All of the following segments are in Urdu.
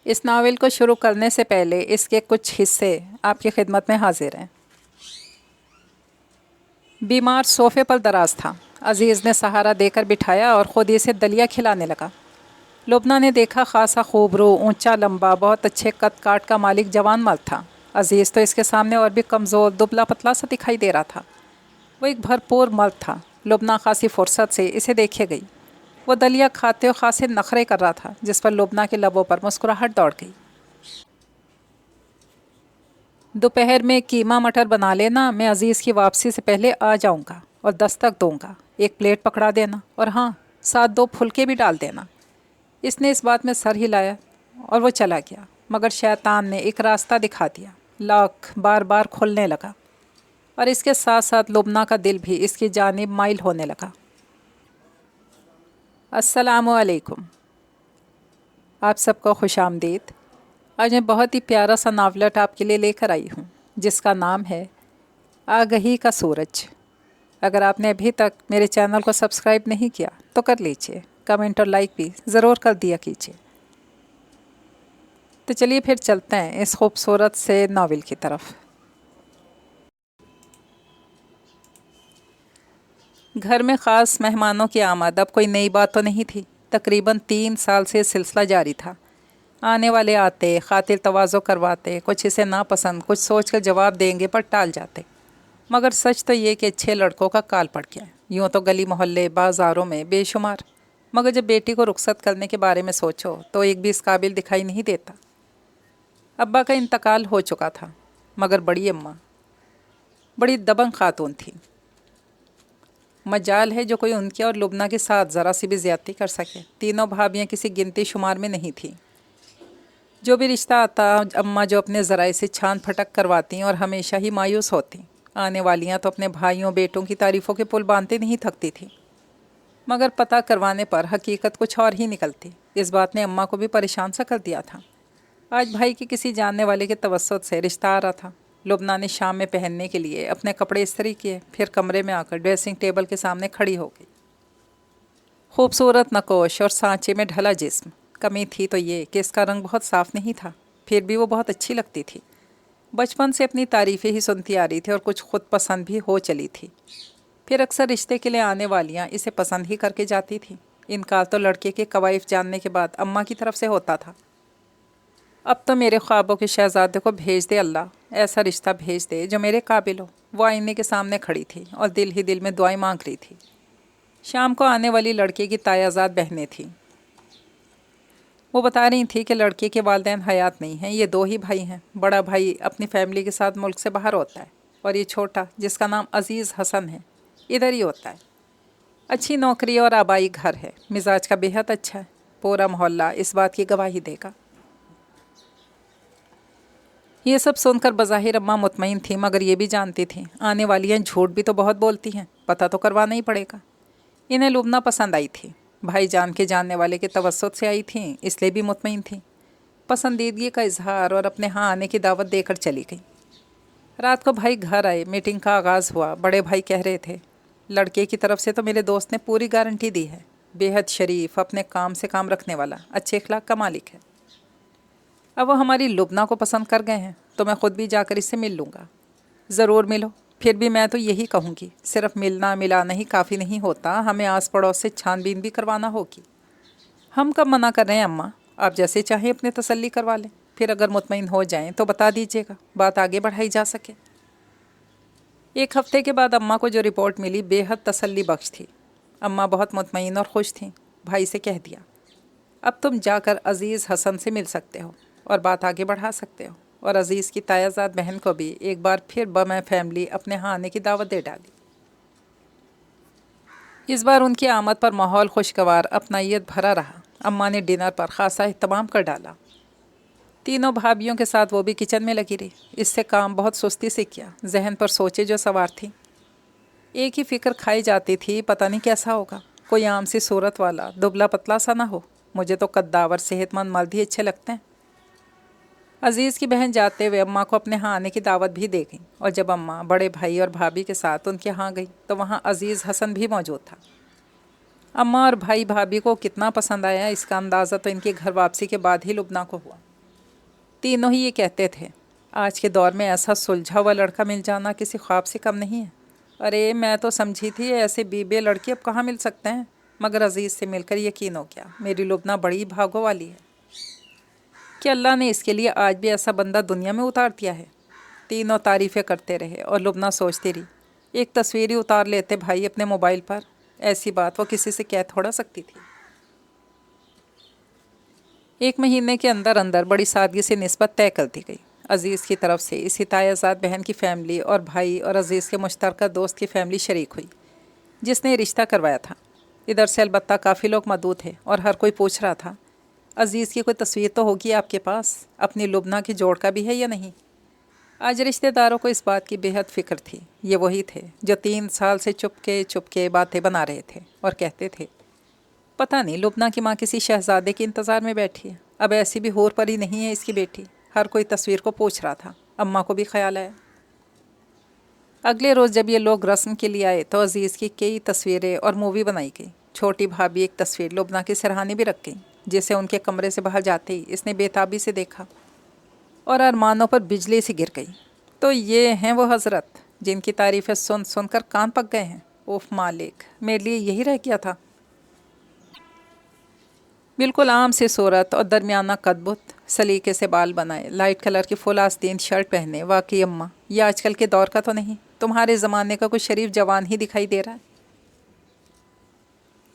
اس ناول کو شروع کرنے سے پہلے اس کے کچھ حصے آپ کی خدمت میں حاضر ہیں۔ بیمار صوفے پر دراز تھا۔ عزیز نے سہارا دے کر بٹھایا اور خود اسے دلیا کھلانے لگا۔ لبنہ نے دیکھا خاصا خوبرو، اونچا لمبا، بہت اچھے قد کاٹ کا مالک جوان مرد تھا۔ عزیز تو اس کے سامنے اور بھی کمزور، دبلا پتلا سا دکھائی دے رہا تھا۔ وہ ایک بھرپور مرد تھا۔ لبنہ خاصی فرصت سے اسے دیکھے گئی۔ وہ دلیا کھاتے اور خاصے نخرے کر رہا تھا، جس پر لبنہ کے لبوں پر مسکراہٹ دوڑ گئی۔ دوپہر میں قیمہ مٹر بنا لینا، میں عزیز کی واپسی سے پہلے آ جاؤں گا اور دستک دوں گا۔ ایک پلیٹ پکڑا دینا اور ہاں، ساتھ 2 پھلکے بھی ڈال دینا۔ اس نے اس بات میں سر ہلایا اور وہ چلا گیا، مگر شیطان نے ایک راستہ دکھا دیا۔ لاک بار بار کھلنے لگا اور اس کے ساتھ ساتھ لبنہ کا دل بھی اس کی جانب مائل ہونے لگا۔ السلام علیکم، آپ سب کو خوش آمدید۔ آج میں بہت ہی پیارا سا ناولٹ آپ کے لیے لے کر آئی ہوں، جس کا نام ہے آگہی کا سورج۔ اگر آپ نے ابھی تک میرے چینل کو سبسکرائب نہیں کیا تو کر لیجئے، کمنٹ اور لائک بھی ضرور کر دیا کیجئے۔ تو چلیے پھر چلتے ہیں اس خوبصورت سے ناول کی طرف۔ گھر میں خاص مہمانوں کی آمد اب کوئی نئی بات تو نہیں تھی۔ تقریباً 3 سال سے سلسلہ جاری تھا۔ آنے والے آتے، خاطر تواضع کرواتے، کچھ اسے ناپسند، کچھ سوچ کر جواب دیں گے پر ٹال جاتے۔ مگر سچ تو یہ کہ 6 لڑکوں کا کال پڑ گیا۔ یوں تو گلی محلے بازاروں میں بے شمار، مگر جب بیٹی کو رخصت کرنے کے بارے میں سوچو تو ایک بھی اس قابل دکھائی نہیں دیتا۔ ابا کا انتقال ہو چکا تھا، مگر بڑی اماں بڑی دبنگ خاتون تھی۔ مجال ہے جو کوئی ان کے اور لبنہ کے ساتھ ذرا سی بھی زیادتی کر سکے۔ تینوں بھابیاں کسی گنتی شمار میں نہیں تھیں۔ جو بھی رشتہ آتا، اماں جو اپنے ذرائع سے چھان پھٹک کرواتی اور ہمیشہ ہی مایوس ہوتی۔ آنے والیاں تو اپنے بھائیوں بیٹوں کی تعریفوں کے پل باندھتے نہیں تھکتی تھی، مگر پتہ کروانے پر حقیقت کچھ اور ہی نکلتی۔ اس بات نے اماں کو بھی پریشان سا کر دیا تھا۔ آج بھائی کے کسی جاننے والے کے توسط سے رشتہ آ رہا تھا۔ لبنہ نے شام میں پہننے کے لیے اپنے کپڑے استری کیے، پھر کمرے میں آ کر ڈریسنگ ٹیبل کے سامنے کھڑی ہو گئی۔ خوبصورت نقوش اور سانچے میں ڈھلا جسم۔ کمی تھی تو یہ کہ اس کا رنگ بہت صاف نہیں تھا، پھر بھی وہ بہت اچھی لگتی تھی۔ بچپن سے اپنی تعریفیں ہی سنتی آ رہی تھی اور کچھ خود پسند بھی ہو چلی تھی۔ پھر اکثر رشتے کے لیے آنے والیاں اسے پسند ہی کر کے جاتی تھیں۔ انکار تو لڑکے کے کوائف جاننے کے بعد اماں کی طرف سے ہوتا تھا۔ اب تو میرے خوابوں کے شہزادے کو بھیج دے اللہ، ایسا رشتہ بھیج دے جو میرے قابل ہو۔ وہ آئینے کے سامنے کھڑی تھی اور دل ہی دل میں دعائیں مانگ رہی تھی۔ شام کو آنے والی لڑکے کی تایا زاد بہنیں تھیں۔ وہ بتا رہی تھی کہ لڑکے کے والدین حیات نہیں ہیں، یہ 2 ہی بھائی ہیں۔ بڑا بھائی اپنی فیملی کے ساتھ ملک سے باہر ہوتا ہے اور یہ چھوٹا، جس کا نام عزیز حسن ہے، ادھر ہی ہوتا ہے۔ اچھی نوکری اور آبائی گھر ہے، مزاج کا بہت اچھا ہے۔ پورا محلہ اس بات کی گواہی دے گا۔ یہ سب سن کر بظاہر اماں مطمئن تھی، مگر یہ بھی جانتی تھیں آنے والیاں جھوٹ بھی تو بہت بولتی ہیں، پتہ تو کروانا ہی پڑے گا۔ انہیں لبنہ پسند آئی تھی، بھائی جان کے جاننے والے کے توسط سے آئی تھیں، اس لیے بھی مطمئن تھیں۔ پسندیدگی کا اظہار اور اپنے ہاں آنے کی دعوت دے کر چلی گئی۔ رات کو بھائی گھر آئے، میٹنگ کا آغاز ہوا۔ بڑے بھائی کہہ رہے تھے، لڑکے کی طرف سے تو میرے دوست نے پوری گارنٹی دی ہے، بے حد شریف، اپنے کام سے کام رکھنے والا، اچھے اخلاق کا مالک ہے۔ اب وہ ہماری لبنہ کو پسند کر گئے ہیں تو میں خود بھی جا کر اس سے مل لوں گا۔ ضرور ملو۔ پھر بھی میں تو یہی کہوں گی، صرف ملنا ملانا ہی کافی نہیں ہوتا، ہمیں آس پڑوس سے چھان بین بھی کروانا ہوگی۔ ہم کب منع کر رہے ہیں اماں، آپ جیسے چاہیں اپنے تسلی کروا لیں، پھر اگر مطمئن ہو جائیں تو بتا دیجیے گا، بات آگے بڑھائی جا سکے۔ 1 ہفتے کے بعد اماں کو جو رپورٹ ملی بے حد تسلی بخش تھی۔ اماں بہت مطمئن اور خوش تھیں۔ بھائی سے کہہ دیا، اب تم جا کر عزیز حسن سے مل سکتے ہو اور بات آگے بڑھا سکتے ہو، اور عزیز کی تایا زاد بہن کو بھی ایک بار پھر بمع فیملی اپنے ہاں آنے کی دعوت دے ڈالی۔ اس بار ان کی آمد پر ماحول خوشگوار، اپنائیت بھرا رہا۔ اماں نے ڈنر پر خاصا اہتمام کر ڈالا۔ تینوں بھابھیوں کے ساتھ وہ بھی کچن میں لگی رہی۔ اس سے کام بہت سستی سے کیا، ذہن پر سوچے جو سوار تھی۔ ایک ہی فکر کھائی جاتی تھی، پتہ نہیں کیسا ہوگا، کوئی عام سی صورت والا، دبلا پتلا سا نہ ہو۔ مجھے تو قداور صحت مند مرد ہی اچھے لگتے ہیں۔ عزیز کی بہن جاتے ہوئے اماں کو اپنے ہاں آنے کی دعوت بھی دے گئی، اور جب اماں بڑے بھائی اور بھابھی کے ساتھ ان کے ہاں گئی تو وہاں عزیز حسن بھی موجود تھا۔ اماں اور بھائی بھابھی کو کتنا پسند آیا اس کا اندازہ تو ان کی گھر واپسی کے بعد ہی لبنہ کو ہوا۔ تینوں ہی یہ کہتے تھے، آج کے دور میں ایسا سلجھا ہوا لڑکا مل جانا کسی خواب سے کم نہیں ہے۔ ارے میں تو سمجھی تھی ایسے بے لڑکے اب کہاں مل سکتے ہیں، مگر عزیز سے مل کر یقین ہو گیا، میری لبنہ بڑی بھاگوں والی ہے کہ اللہ نے اس کے لیے آج بھی ایسا بندہ دنیا میں اتار دیا ہے۔ تینوں تعریفیں کرتے رہے اور لبنہ سوچتی رہی، ایک تصویر ہی اتار لیتے بھائی اپنے موبائل پر، ایسی بات وہ کسی سے کہہ تھوڑا سکتی تھی۔ ایک مہینے کے اندر اندر بڑی سادگی سے نسبت طے کر دی گئی۔ عزیز کی طرف سے اسی تایازاد بہن کی فیملی اور بھائی اور عزیز کے مشترکہ دوست کی فیملی شریک ہوئی جس نے رشتہ کروایا تھا۔ ادھر سے البتہ کافی لوگ مدعو تھے اور ہر کوئی پوچھ رہا تھا، عزیز کی کوئی تصویر تو ہوگی آپ کے پاس، اپنی لبنہ کی جوڑ کا بھی ہے یا نہیں؟ آج رشتہ داروں کو اس بات کی بے حد فکر تھی۔ یہ وہی تھے جو 3 سال سے چپ کے باتیں بنا رہے تھے اور کہتے تھے، پتہ نہیں لبنہ کی ماں کسی شہزادے کے انتظار میں بیٹھی ہے، اب ایسی بھی ہور پری نہیں ہے اس کی بیٹی۔ ہر کوئی تصویر کو پوچھ رہا تھا، اماں کو بھی خیال آیا۔ اگلے روز جب یہ لوگ رسم کے لیے آئے تو عزیز کی کئی تصویریں اور مووی بنائی گئی۔ چھوٹی بھابھی ایک تصویر لبنہ کی سرہانے بھی رکھ گئی، جسے ان کے کمرے سے باہر جاتے ہی اس نے بے تابی سے دیکھا اور ارمانوں پر بجلی سی گر گئی۔ تو یہ ہیں وہ حضرت جن کی تعریفیں سن سن کر کان پک گئے ہیں۔ اوف مالک، میرے لیے یہی رہ گیا تھا۔ بالکل عام سی صورت اور درمیانہ قد بت، سلیقے سے بال بنائے، لائٹ کلر کی فل آستین شرٹ پہنے، واقعی اماں یہ آج کل کے دور کا تو نہیں، تمہارے زمانے کا کوئی شریف جوان ہی دکھائی دے رہا ہے۔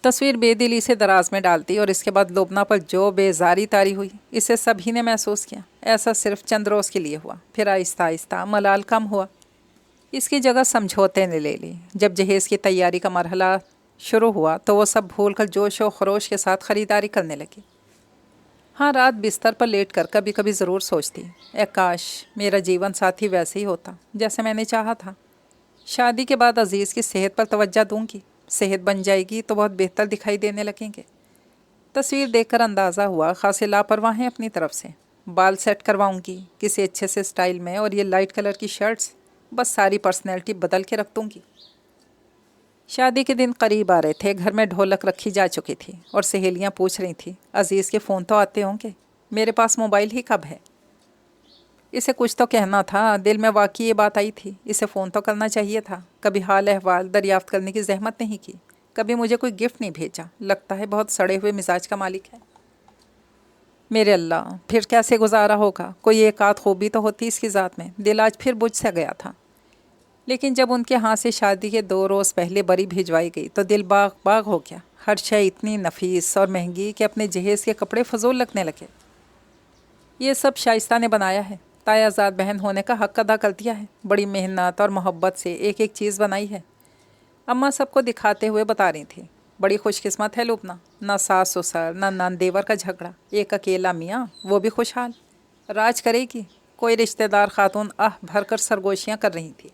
تصویر بے دلی سے دراز میں ڈالتی اور اس کے بعد لبنہ پر جو بیزاری طاری ہوئی اسے سبھی نے محسوس کیا۔ ایسا صرف چند روز کے لیے ہوا، پھر آہستہ آہستہ ملال کم ہوا، اس کی جگہ سمجھوتے نے لے لی۔ جب جہیز کی تیاری کا مرحلہ شروع ہوا تو وہ سب بھول کر جوش و خروش کے ساتھ خریداری کرنے لگی۔ ہاں، رات بستر پر لیٹ کر کبھی کبھی ضرور سوچتی، اے کاش میرا جیون ساتھی ویسے ہی ہوتا جیسے میں نے چاہا تھا۔ شادی کے بعد عزیز کی صحت پر توجہ دوں گی، صحت بن جائے گی تو بہت بہتر دکھائی دینے لگیں گے۔ تصویر دیکھ کر اندازہ ہوا خاصے لاپرواہ ہیں اپنی طرف سے۔ بال سیٹ کرواؤں گی کسی اچھے سے سٹائل میں، اور یہ لائٹ کلر کی شرٹس، بس ساری پرسنالٹی بدل کے رکھ دوں گی۔ شادی کے دن قریب آ رہے تھے، گھر میں ڈھولک رکھی جا چکی تھی اور سہیلیاں پوچھ رہی تھیں، عزیز کے فون تو آتے ہوں گے، میرے پاس موبائل ہی کب ہے؟ اسے کچھ تو کہنا تھا، دل میں واقعی یہ بات آئی تھی، اسے فون تو کرنا چاہیے تھا، کبھی حال احوال دریافت کرنے کی زحمت نہیں کی، کبھی مجھے کوئی گفٹ نہیں بھیجا، لگتا ہے بہت سڑے ہوئے مزاج کا مالک ہے۔ میرے اللہ، پھر کیسے گزارا ہوگا، کوئی ایک آدھ خوبی تو ہوتی اس کی ذات میں، دل آج پھر بجھ سا گیا تھا۔ لیکن جب ان کے ہاں سے شادی کے 2 روز پہلے بری بھیجوائی گئی تو دل باغ باغ ہو گیا۔ ہر شے اتنی نفیس اور مہنگی کہ اپنے جہیز کے کپڑے فضول لگنے لگے۔ یہ سب شائستہ نے بنایا ہے، تایازاد بہن ہونے کا حق ادا کر دیا ہے، بڑی محنت اور محبت سے ایک ایک چیز بنائی ہے۔ اماں سب کو دکھاتے ہوئے بتا رہی تھی، بڑی خوش قسمت ہے لبنہ، نہ ساس سسر نہ نان دیور کا جھگڑا، ایک اکیلا میاں، وہ بھی خوشحال، راج کرے گی۔ کوئی رشتہ دار خاتون بھر کر سرگوشیاں کر رہی تھی۔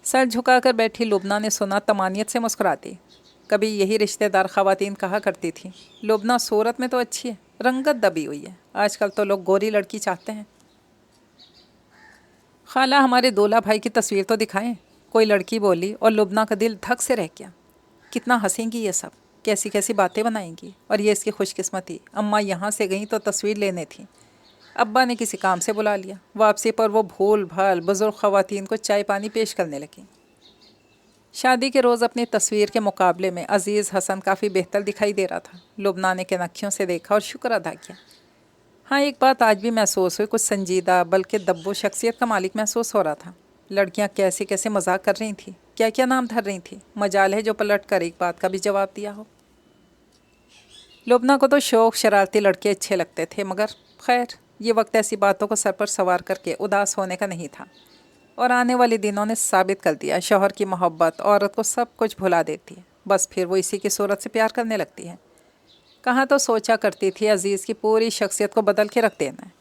سر جھکا کر بیٹھی لبنہ نے سنا تمانیت سے مسکراتی۔ کبھی یہی رشتہ دار خواتین کہا کرتی تھیں، لبنہ صورت میں تو اچھی ہے، رنگت دبی ہوئی ہے، آج کل تو لوگ گوری لڑکی چاہتے ہیں۔ خالہ ہمارے دولہا بھائی کی تصویر تو دکھائیں، کوئی لڑکی بولی، اور لبنہ کا دل دھک سے رہ گیا۔ کتنا ہنسیں گی یہ سب، کیسی کیسی باتیں بنائیں گی، اور یہ اس کی خوش قسمتی، اماں یہاں سے گئیں تو تصویر لینے تھیں، ابا نے کسی کام سے بلا لیا، واپسی پر وہ بھول بھال بزرگ خواتین کو چائے پانی پیش کرنے لگیں۔ شادی کے روز اپنی تصویر کے مقابلے میں عزیز حسن کافی بہتر دکھائی دے رہا تھا۔ لبنہ نے کنکھیوں سے دیکھا اور شکر ادا کیا۔ ہاں، ایک بات آج بھی محسوس ہوئی، کچھ سنجیدہ بلکہ دبو شخصیت کا مالک محسوس ہو رہا تھا۔ لڑکیاں کیسے کیسے مذاق کر رہی تھیں، کیا کیا نام دھر رہی تھیں، مجال ہے جو پلٹ کر ایک بات کا بھی جواب دیا ہو۔ لبنہ کو تو شوق شرارتی لڑکے اچھے لگتے تھے، مگر خیر یہ وقت ایسی باتوں کو سر پر سوار کر کے اداس ہونے کا نہیں تھا، اور آنے والے دنوں نے ثابت کر دیا شوہر کی محبت عورت کو سب کچھ بھلا دیتی ہے، بس پھر وہ اسی کی صورت سے پیار کرنے لگتی ہے۔ کہاں تو سوچا کرتی تھی عزیز کی پوری شخصیت کو بدل کے رکھ دینا ہے،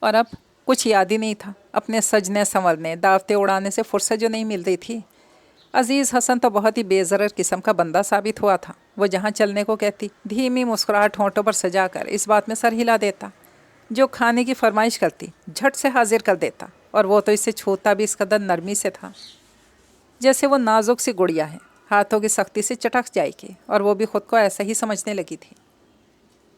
اور اب کچھ یاد ہی نہیں تھا، اپنے سجنے سنورنے دعوتیں اڑانے سے فرصت جو نہیں مل رہی تھی۔ عزیز حسن تو بہت ہی بے ضرر قسم کا بندہ ثابت ہوا تھا، وہ جہاں چلنے کو کہتی دھیمی مسکراہٹ ہونٹوں پر سجا کر اس بات میں سر ہلا دیتا، جو کھانے کی فرمائش کرتی جھٹ سے حاضر کر دیتا، اور وہ تو اسے چھوتا بھی اس قدر نرمی سے تھا جیسے وہ نازک سی گڑیا ہے، ہاتھوں کی سختی سے چٹک جائے گی، اور وہ بھی خود کو ایسا ہی سمجھنے لگی تھی۔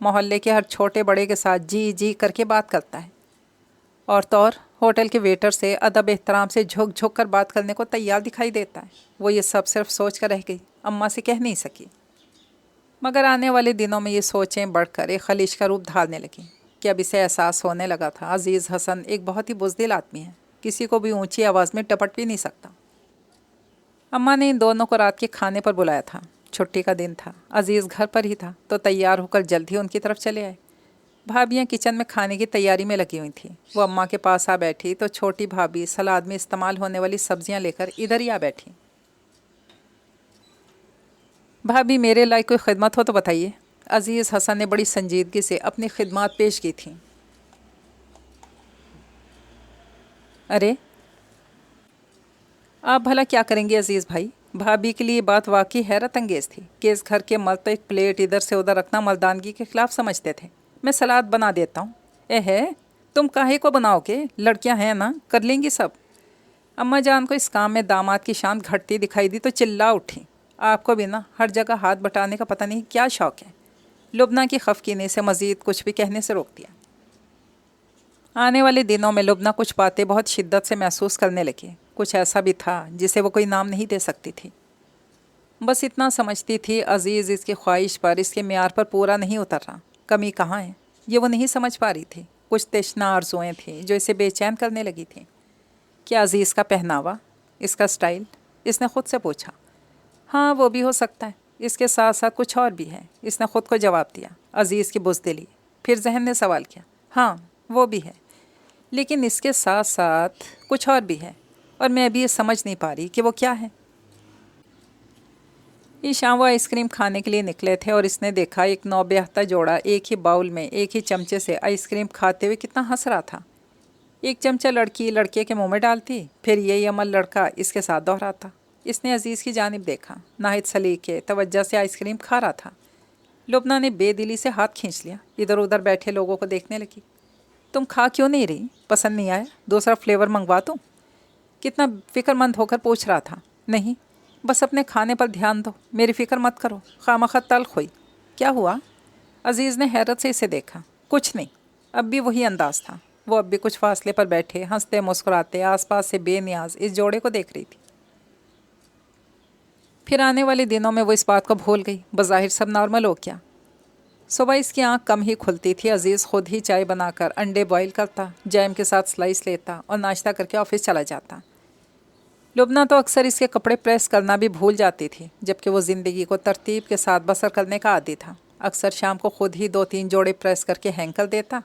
محلے کے ہر چھوٹے بڑے کے ساتھ جی جی کر کے بات کرتا ہے، اور تو اور ہوٹل کے ویٹر سے ادب احترام سے جھک جھک کر بات کرنے کو تیار دکھائی دیتا ہے۔ وہ یہ سب صرف سوچ کر رہ گئی، اماں سے کہہ نہیں سکی۔ مگر آنے والے دنوں میں یہ سوچیں بڑھ کر ایک خلیج کا روپ دھارنے لگیں کہ اب اسے احساس ہونے لگا تھا عزیز حسن ایک بہت ہی بزدل آدمی ہے، کسی کو بھی اونچی آواز میں ٹپٹ بھی نہیں سکتا۔ اماں نے ان دونوں کو رات کے کھانے پر بلایا تھا۔ چھٹی کا دن تھا، عزیز گھر پر ہی تھا تو تیار ہو کر جلد ہی ان کی طرف چلے آئے۔ بھابیاں کچن میں کھانے کی تیاری میں لگی ہوئی تھیں۔ وہ اماں کے پاس آ بیٹھی تو چھوٹی بھابھی سلاد میں استعمال ہونے والی سبزیاں لے کر ادھر ہی آ بیٹھی۔ بھابھی میرے لائق کوئی خدمت ہو تو بتائیے۔ عزیز حسن نے بڑی سنجیدگی سے اپنی خدمات پیش کی تھیں۔ ارے آپ بھلا کیا کریں گے عزیز بھائی؟ بھابھی کے لیے بات واقعی حیرت انگیز تھی کہ اس گھر کے مرد تو ایک پلیٹ ادھر سے ادھر رکھنا مردانگی کے خلاف سمجھتے تھے۔ میں سلاد بنا دیتا ہوں۔ ہے تم کاہے کو بناؤ گے، لڑکیاں ہیں نا، کر لیں گی سب۔ اماں جان کو اس کام میں داماد کی شان گھٹتی دکھائی دی تو چلا اٹھی۔ آپ کو بھی نا ہر جگہ ہاتھ بٹانے کا پتہ نہیں کیا شوق ہے۔ لبنہ کی خفقینی سے مزید کچھ بھی کہنے سے روک دیا۔ آنے والے دنوں میں لبنہ کچھ باتیں بہت شدت سے محسوس کرنے لگی۔ کچھ ایسا بھی تھا جسے وہ کوئی نام نہیں دے سکتی تھی۔ بس اتنا سمجھتی تھی عزیز اس کی خواہش پر، اس کے معیار پر پورا نہیں اتر رہا۔ کمی کہاں ہے یہ وہ نہیں سمجھ پا رہی تھی۔ کچھ تشنا آرزوئیں تھیں جو اسے بے چین کرنے لگی تھیں۔ کیا عزیز کا پہناوا، اس کا سٹائل؟ اس نے خود سے پوچھا۔ ہاں وہ بھی ہو سکتا ہے، اس کے ساتھ ساتھ کچھ اور بھی ہے، اس نے خود کو جواب دیا۔ عزیز کی بزدلی۔ پھر ذہن نے سوال کیا۔ ہاں وہ بھی ہے، لیکن اس کے ساتھ ساتھ کچھ اور بھی ہے، اور میں ابھی یہ سمجھ نہیں پا رہی کہ وہ کیا ہے۔ یہ شام وہ آئس کریم کھانے کے لیے نکلے تھے اور اس نے دیکھا ایک نوبیاہتا جوڑا ایک ہی باؤل میں ایک ہی چمچے سے آئس کریم کھاتے ہوئے کتنا ہنس رہا تھا۔ ایک چمچہ لڑکی لڑکے کے منہ میں ڈالتی، پھر یہی عمل لڑکا اس کے ساتھ دہراتا۔ اس نے عزیز کی جانب دیکھا، ناہید سلیقے توجہ سے آئس کریم کھا رہا تھا۔ لبنہ نے بے دلی سے ہاتھ کھینچ لیا، ادھر ادھر بیٹھے لوگوں کو دیکھنے لگی۔ تم کھا کیوں نہیں رہی؟ پسند نہیں آیا؟ دوسرا فلیور منگوا دوں؟ کتنا فکر مند ہو کر پوچھ رہا تھا۔ نہیں، بس اپنے کھانے پر دھیان دو، میری فکر مت کرو، خواہ تلخ ہوئی۔ کیا ہوا؟ عزیز نے حیرت سے اسے دیکھا۔ کچھ نہیں، اب بھی وہی انداز تھا۔ وہ اب بھی کچھ فاصلے پر بیٹھے ہنستے مسکراتے آس پاس سے بے نیاز اس جوڑے کو دیکھ رہی تھی۔ پھر آنے والے دنوں میں وہ اس بات کو بھول گئی، بظاہر سب نارمل ہو گیا۔ صبح اس کی آنکھ کم ہی کھلتی تھی، عزیز خود ہی چائے بنا کر انڈے بوائل کرتا، جیم کے ساتھ سلائس لیتا اور ناشتہ کر کے آفس چلا جاتا۔ لبنہ تو اکثر اس کے کپڑے پریس کرنا بھی بھول جاتی تھی، جبکہ وہ زندگی کو ترتیب کے ساتھ بسر کرنے کا عادی تھا۔ اکثر شام کو خود ہی 2-3 جوڑے پریس کر کے ہینگ کر دیتا۔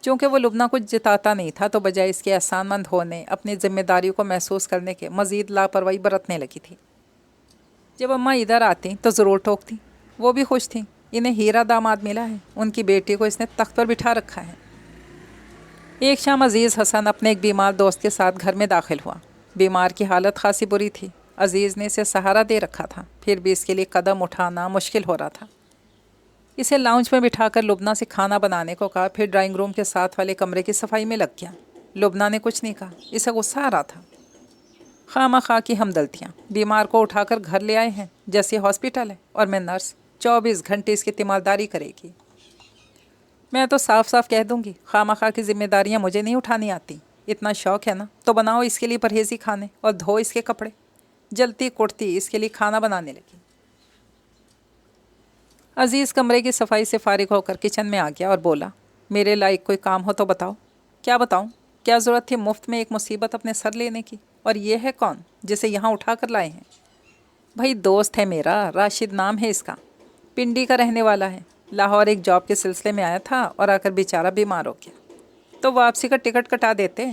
چونکہ وہ لبنہ کچھ جتاتا نہیں تھا تو بجائے اس کے احسان مند ہونے، اپنی ذمہ داریوں کو محسوس کرنے کے مزید لاپرواہی برتنے لگی تھی۔ جب اماں ادھر آتی تو ضرور ٹوکتی۔ وہ بھی خوش تھیں، انہیں ہیرا داماد ملا ہے، ان کی بیٹی کو اس نے تخت پر بٹھا رکھا ہے۔ ایک شام عزیز حسن اپنے ایک بیمار دوست کے ساتھ گھر میں داخل ہوا۔ بیمار کی حالت خاصی بری تھی۔ عزیز نے اسے سہارا دے رکھا تھا، پھر بھی اس کے لیے قدم اٹھانا مشکل ہو رہا تھا۔ اسے لاؤنج میں بٹھا کر لبنہ سے کھانا بنانے کو کہا، پھر ڈرائنگ روم کے ساتھ والے کمرے کی صفائی میں لگ گیا۔ لبنہ نے کچھ نہیں کہا، اسے غصہ آ رہا تھا۔ خواہ خواہ کی ہمدردیاں، بیمار کو اٹھا کر گھر لے آئے ہیں جیسے ہاسپٹل ہے، اور میں نرس 24 گھنٹے اس کی تیمارداری کرے گی۔ میں تو صاف صاف کہہ دوں گی، خواہ خواہ کی ذمہ داریاں مجھے نہیں اٹھانی آتی۔ اتنا شوق ہے نا تو بناؤ اس کے لیے پرہیزی کھانے اور دھو اس کے کپڑے۔ جلتی کٹتی اس کے لیے کھانا بنانے لگی۔ عزیز کمرے کی صفائی سے فارغ ہو کر کچن میں آ گیا اور بولا، میرے لائق کوئی کام ہو تو بتاؤ۔ کیا بتاؤں؟ کیا ضرورت تھی مفت میں ایک مصیبت اپنے سر لینے کی؟ اور یہ ہے کون جسے یہاں اٹھا کر لائے ہیں؟ بھائی دوست ہے میرا، راشد نام ہے اس کا، پنڈی کا رہنے والا ہے۔ لاہور ایک جاب کے سلسلے میں آیا تھا اور آ کر بیچارہ بیمار ہو گیا، تو واپسی کا ٹکٹ کٹا دیتے۔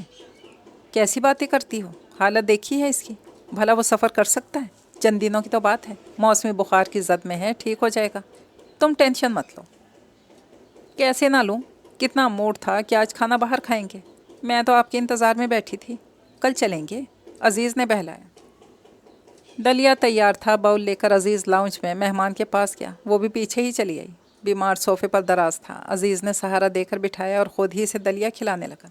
کیسی باتیں کرتی ہو؟ حالت دیکھی ہے اس کی؟ بھلا وہ سفر کر سکتا ہے؟ چند دنوں کی تو بات ہے، موسمی بخار کی زد میں ہے، ٹھیک ہو جائے گا، تم ٹینشن مت لو۔ کیسے نہ لوں؟ کتنا موڈ تھا کہ آج کھانا باہر کھائیں گے، میں تو آپ کے انتظار میں بیٹھی تھی۔ کل چلیں گے، عزیز نے بہلایا۔ دلیا تیار تھا، باؤل لے کر عزیز لاؤنج میں مہمان کے پاس گیا، وہ بھی پیچھے ہی چلی آئی۔ بیمار صوفے پر دراز تھا، عزیز نے سہارا دے کر بٹھایا اور خود ہی سے دلیا کھلانے لگا۔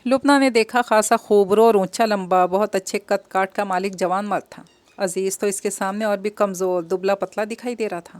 لبنہ نے دیکھا خاصا خوبرو اور اونچا لمبا بہت اچھے قد کاٹ کا مالک جوان مرد تھا۔ عزیز تو اس کے سامنے اور بھی کمزور دبلا پتلا دکھائی دے رہا تھا۔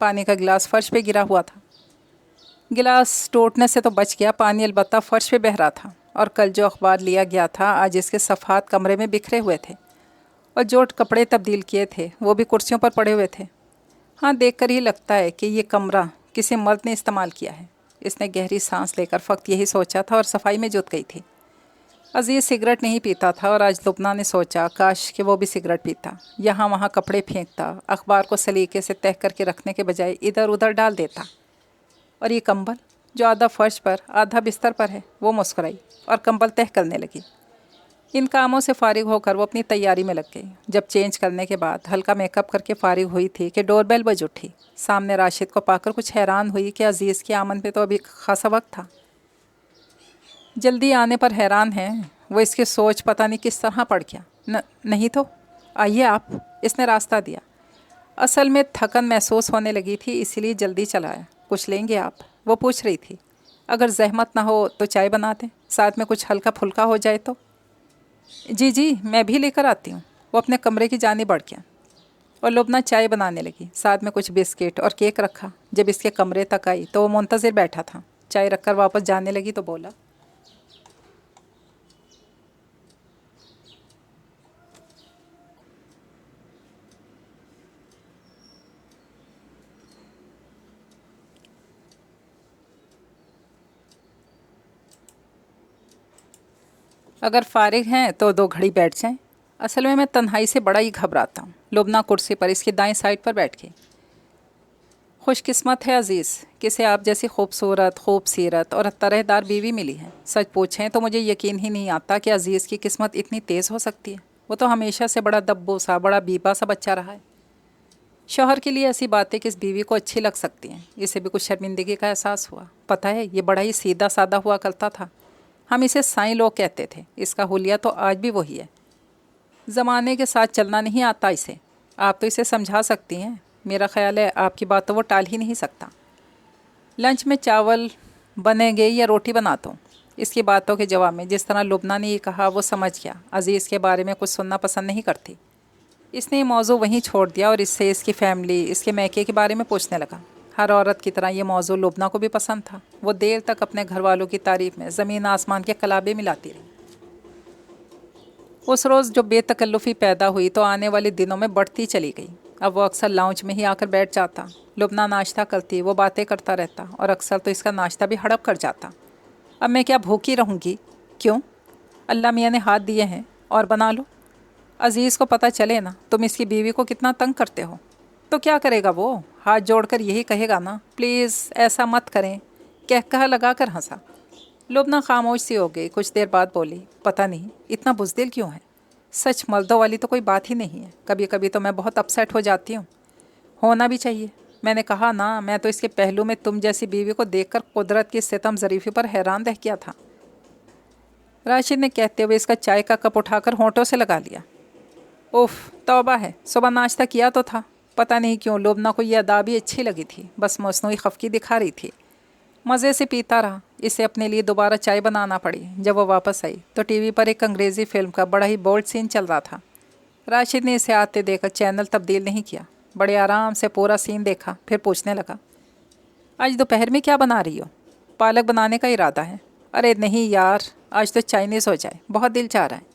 پانی کا گلاس فرش پہ گرا ہوا تھا۔ گلاس ٹوٹنے سے تو بچ گیا، پانی البتہ فرش پہ بہہ رہا تھا، اور کل جو اخبار لیا گیا تھا آج اس کے صفحات کمرے میں بکھرے ہوئے تھے، اور جو کپڑے تبدیل کیے تھے وہ بھی کرسیوں پر پڑے ہوئے تھے۔ ہاں، دیکھ کر ہی لگتا ہے کہ یہ کمرہ کسی مرد نے استعمال کیا ہے۔ اس نے گہری سانس لے کر فقط یہی سوچا تھا اور صفائی میں جت گئی تھی۔ عزیز سگریٹ نہیں پیتا تھا، اور آج لبنہ نے سوچا کاش کہ وہ بھی سگریٹ پیتا، یہاں وہاں کپڑے پھینکتا، اخبار کو سلیقے سے تہہ کر کے رکھنے کے بجائے ادھر ادھر ڈال دیتا۔ اور یہ کمبل جو آدھا فرش پر آدھا بستر پر ہے، وہ مسکرائی اور کمبل تہہ کرنے لگی۔ ان کاموں سے فارغ ہو کر وہ اپنی تیاری میں لگ گئی۔ جب چینج کرنے کے بعد ہلکا میک اپ کر کے فارغ ہوئی تھی کہ ڈور بیل بج اٹھی۔ سامنے راشد کو پا کر کچھ حیران ہوئی کہ عزیز کی آمد پہ تو ابھی خاصا وقت تھا۔ جلدی آنے پر حیران ہیں، وہ اس کی سوچ پتہ نہیں کس طرح پڑ گیا۔ نہیں تو آئیے آپ، اس نے راستہ دیا۔ اصل میں تھکن محسوس ہونے لگی تھی، اسی لیے جلدی چلایا۔ کچھ لیں گے آپ؟ وہ پوچھ رہی تھی۔ اگر زحمت نہ ہو تو چائے بنا دیں، ساتھ میں کچھ ہلکا پھلکا ہو جائے تو۔ جی میں بھی لے کر آتی ہوں۔ وہ اپنے کمرے کی جانب بڑھ گیا اور لبنہ چائے بنانے لگی، ساتھ میں کچھ بسکٹ اور کیک رکھا۔ جب اس کے کمرے تک آئی تو وہ منتظر بیٹھا تھا۔ چائے رکھ کر واپس جانے لگی تو بولا، اگر فارغ ہیں تو 2 گھڑی بیٹھ جائیں۔ اصل میں تنہائی سے بڑا ہی گھبراتا ہوں۔ لبنہ کرسی پر اس کی دائیں سائڈ پر بیٹھ گئی۔ خوش قسمت ہے عزیز، کسے آپ جیسی خوبصورت، خوب سیرت اور طرح دار بیوی ملی ہے۔ سچ پوچھیں تو مجھے یقین ہی نہیں آتا کہ عزیز کی قسمت اتنی تیز ہو سکتی ہے۔ وہ تو ہمیشہ سے بڑا دبو سا، بڑا بیبا سا بچہ رہا ہے۔ شوہر کے لیے ایسی باتیں کس بیوی کو اچھی لگ سکتی ہیں؟ اسے بھی کچھ شرمندگی کا احساس ہوا۔ پتہ ہے، یہ بڑا ہی سیدھا سادہ ہوا کرتا تھا۔ ہم اسے سائیں لوگ کہتے تھے۔ اس کا حلیہ تو آج بھی وہی ہے۔ زمانے کے ساتھ چلنا نہیں آتا اسے۔ آپ تو اسے سمجھا سکتی ہیں۔ میرا خیال ہے آپ کی بات تو وہ ٹال ہی نہیں سکتا۔ لنچ میں چاول بنے گے یا روٹی بناتا ہوں؟ اس کی باتوں کے جواب میں جس طرح لبنہ نے یہ کہا وہ سمجھ گیا عزیز کے بارے میں کچھ سننا پسند نہیں کرتی۔ اس نے یہ موضوع وہیں چھوڑ دیا اور اس سے اس کی فیملی، اس کے میکے کے بارے میں پوچھنے لگا۔ ہر عورت کی طرح یہ موضوع لبنہ کو بھی پسند تھا۔ وہ دیر تک اپنے گھر والوں کی تعریف میں زمین آسمان کے قلابے ملاتی رہی۔ اس روز جو بے تکلفی پیدا ہوئی تو آنے والے دنوں میں بڑھتی چلی گئی۔ اب وہ اکثر لاؤنج میں ہی آ کر بیٹھ جاتا۔ لبنہ ناشتہ کرتی، وہ باتیں کرتا رہتا، اور اکثر تو اس کا ناشتہ بھی ہڑپ کر جاتا۔ اب میں کیا بھوکی رہوں گی؟ کیوں؟ اللہ میاں نے ہاتھ دیے ہیں، اور بنا لو۔ عزیز کو پتہ چلے نا تم اس کی بیوی کو کتنا تنگ کرتے ہو تو کیا کرے گا وہ؟ ہاتھ جوڑ کر یہی کہے گا نا، پلیز ایسا مت کریں، کہا لگا کر ہنسا۔ لبنہ خاموش سی ہو گئی، کچھ دیر بعد بولی، پتہ نہیں اتنا بزدل کیوں ہے؟ سچ مردوں والی تو کوئی بات ہی نہیں ہے۔ کبھی کبھی تو میں بہت اپسیٹ ہو جاتی ہوں۔ ہونا بھی چاہیے۔ میں نے کہا نا، میں تو اس کے پہلو میں تم جیسی بیوی کو دیکھ کر قدرت کی ستم ظریفی پر حیران رہ گیا تھا۔ راشد نے کہتے ہوئے اس کا چائے کا کپ اٹھا کر ہونٹوں سے لگا لیا۔ اوف، توبہ ہے، صبح ناشتہ کیا تو تھا۔ پتہ نہیں کیوں لبنہ کو یہ ادا بھی اچھی لگی تھی، بس مصنوعی خفگی دکھا رہی تھی۔ مزے سے پیتا رہا۔ اسے اپنے لیے دوبارہ چائے بنانا پڑی۔ جب وہ واپس آئی تو ٹی وی پر ایک انگریزی فلم کا بڑا ہی بولڈ سین چل رہا تھا۔ راشد نے اسے آتے دیکھ کر چینل تبدیل نہیں کیا، بڑے آرام سے پورا سین دیکھا، پھر پوچھنے لگا، آج دوپہر میں کیا بنا رہی ہو؟ پالک بنانے کا ارادہ ہے۔ ارے نہیں یار، آج تو چائنیز ہو جائے، بہت دل چاہ رہا ہے۔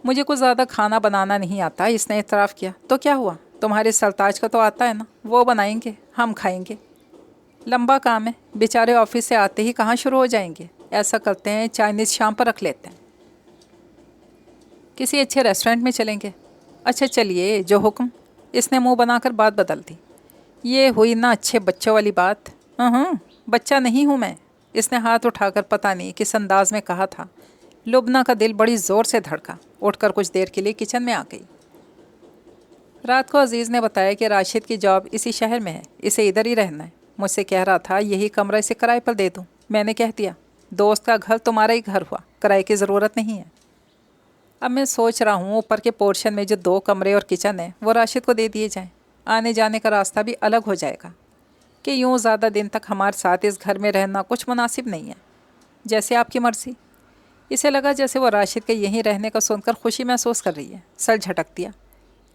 مجھے کچھ زیادہ کھانا بنانا نہیں آتا، اس نے اعتراف کیا۔ تو کیا ہوا، تمہارے سرتاج کا تو آتا ہے نا، وہ بنائیں گے، ہم کھائیں گے۔ لمبا کام ہے، بیچارے آفس سے آتے ہی کہاں شروع ہو جائیں گے۔ ایسا کرتے ہیں چائنیز شام پر رکھ لیتے ہیں، کسی اچھے ریسٹورنٹ میں چلیں گے۔ اچھا چلیے، جو حکم۔ اس نے منہ بنا کر بات بدل دی۔ یہ ہوئی نا اچھے بچوں والی بات۔ بچہ نہیں ہوں میں، اس نے ہاتھ اٹھا کر پتہ نہیں کس انداز میں کہا تھا۔ لبنہ کا دل بڑی زور سے دھڑکا، اٹھ کر کچھ دیر کے لیے کچن میں آ گئی۔ رات کو عزیز نے بتایا کہ راشد کی جاب اسی شہر میں ہے، اسے ادھر ہی رہنا ہے۔ مجھ سے کہہ رہا تھا یہی کمرہ اسے کرائے پر دے دوں۔ میں نے کہہ دیا، دوست کا گھر تمہارا ہی گھر ہوا، کرائے کی ضرورت نہیں ہے۔ اب میں سوچ رہا ہوں اوپر کے پورشن میں جو 2 کمرے اور کچن ہے وہ راشد کو دے دیے جائیں، آنے جانے کا راستہ بھی الگ ہو جائے گا، کہ یوں زیادہ دن تک ہمارے ساتھ اس گھر میں رہنا کچھ مناسب نہیں ہے۔ جیسے آپ کی مرضی۔ اسے لگا جیسے وہ راشد کے یہیں رہنے کا سن کر خوشی محسوس کر رہی ہے۔ سر جھٹک دیا۔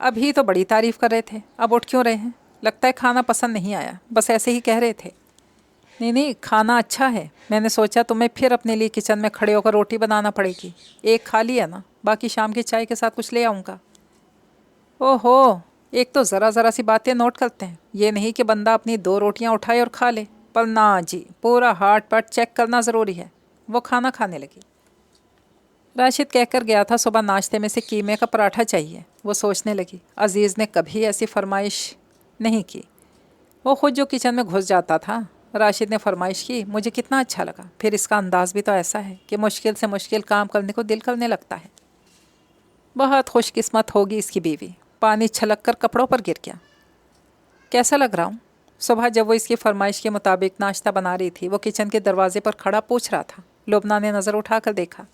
ابھی تو بڑی تعریف کر رہے تھے، اب اٹھ کیوں رہے ہیں؟ لگتا ہے کھانا پسند نہیں آیا، بس ایسے ہی کہہ رہے تھے۔ نہیں نہیں، کھانا اچھا ہے، میں نے سوچا تمہیں پھر اپنے لیے کچن میں کھڑے ہو کر روٹی بنانا پڑے گی۔ ایک کھا لیا نا، باقی شام کی چائے کے ساتھ کچھ لے آؤں گا۔ او ہو، ایک تو ذرا ذرا سی باتیں نوٹ کرتے ہیں، یہ نہیں کہ بندہ اپنی 2 روٹیاں اٹھائے اور کھا لے، پر نہ جی، پورا ہارٹ پٹ چیک کرنا ضروری ہے۔ وہ کھانا کھانے لگی۔ راشد کہہ کر گیا تھا صبح ناشتے میں سے قیمے کا پراٹھا چاہیے۔ وہ سوچنے لگی، عزیز نے کبھی ایسی فرمائش نہیں کی۔ وہ خود جو کچن میں گھس جاتا تھا۔ راشد نے فرمائش کی، مجھے کتنا اچھا لگا، پھر اس کا انداز بھی تو ایسا ہے کہ مشکل سے مشکل کام کرنے کو دل کرنے لگتا ہے۔ بہت خوش قسمت ہوگی اس کی بیوی۔ پانی چھلک کر کپڑوں پر گر گیا۔ کیسا لگ رہا ہوں؟ صبح جب وہ اس کی فرمائش کے مطابق ناشتہ بنا رہی تھی، وہ کچن کے دروازے پر کھڑا پوچھ رہا تھا۔ لبنہ نے نظر اٹھا کر دیکھا۔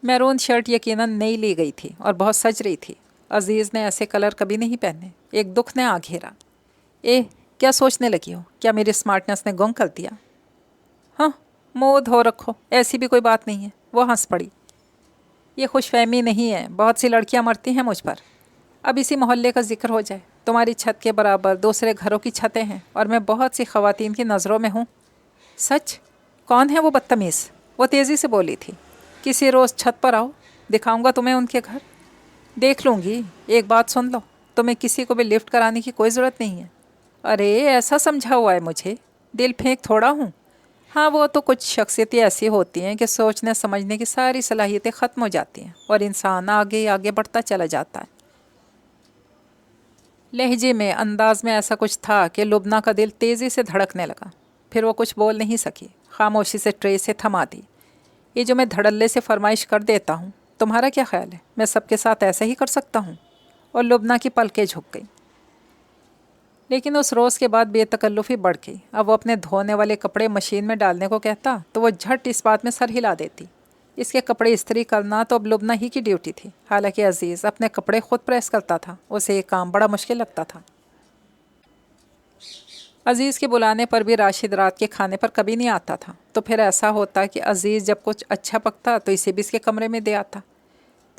میرون شرٹ یقیناً نئی لی گئی تھی اور بہت سج رہی تھی۔ عزیز نے ایسے کلر کبھی نہیں پہنے۔ ایک دکھ نے آ گھیرا۔ کیا سوچنے لگی ہو؟ کیا میری اسمارٹنس نے گنگ کر دیا؟ ہاں، منہ دھو رکھو، ایسی بھی کوئی بات نہیں ہے۔ وہ ہنس پڑی۔ یہ خوش فہمی نہیں ہے، بہت سی لڑکیاں مرتی ہیں مجھ پر۔ اب اسی محلے کا ذکر ہو جائے، تمہاری چھت کے برابر دوسرے گھروں کی چھتیں ہیں اور میں بہت سی خواتین کی نظروں میں ہوں۔ سچ؟ کون ہے وہ بدتمیز؟ وہ تیزی سے بولی تھی۔ کسی روز چھت پر آؤ، دکھاؤں گا تمہیں ان کے گھر۔ دیکھ لوں گی۔ ایک بات سن لو، تمہیں کسی کو بھی لفٹ کرانے کی کوئی ضرورت نہیں ہے۔ ارے ایسا سمجھا ہوا ہے مجھے، دل پھینک تھوڑا ہوں۔ ہاں، وہ تو کچھ شخصیتیں ایسی ہوتی ہیں کہ سوچنے سمجھنے کی ساری صلاحیتیں ختم ہو جاتی ہیں اور انسان آگے آگے بڑھتا چلا جاتا ہے۔ لہجے میں، انداز میں ایسا کچھ تھا کہ لبنہ کا دل تیزی سے دھڑکنے لگا۔ پھر وہ کچھ بول نہیں سکی، خاموشی سے ٹرے سے تھما دی۔ یہ جو میں دھڑلے سے فرمائش کر دیتا ہوں، تمہارا کیا خیال ہے میں سب کے ساتھ ایسا ہی کر سکتا ہوں؟ اور لبنہ کی پلکیں جھک گئیں۔ لیکن اس روز کے بعد بے تکلفی بڑھ گئی۔ اب وہ اپنے دھونے والے کپڑے مشین میں ڈالنے کو کہتا تو وہ جھٹ اس بات میں سر ہلا دیتی۔ اس کے کپڑے استری کرنا تو اب لبنہ ہی کی ڈیوٹی تھی، حالانکہ عزیز اپنے کپڑے خود پریس کرتا تھا۔ اسے یہ کام بڑا مشکل لگتا تھا۔ عزیز کے بلانے پر بھی راشد رات کے کھانے پر کبھی نہیں آتا تھا، تو پھر ایسا ہوتا کہ عزیز جب کچھ اچھا پکتا تو اسے بھی اس کے کمرے میں دے آتا۔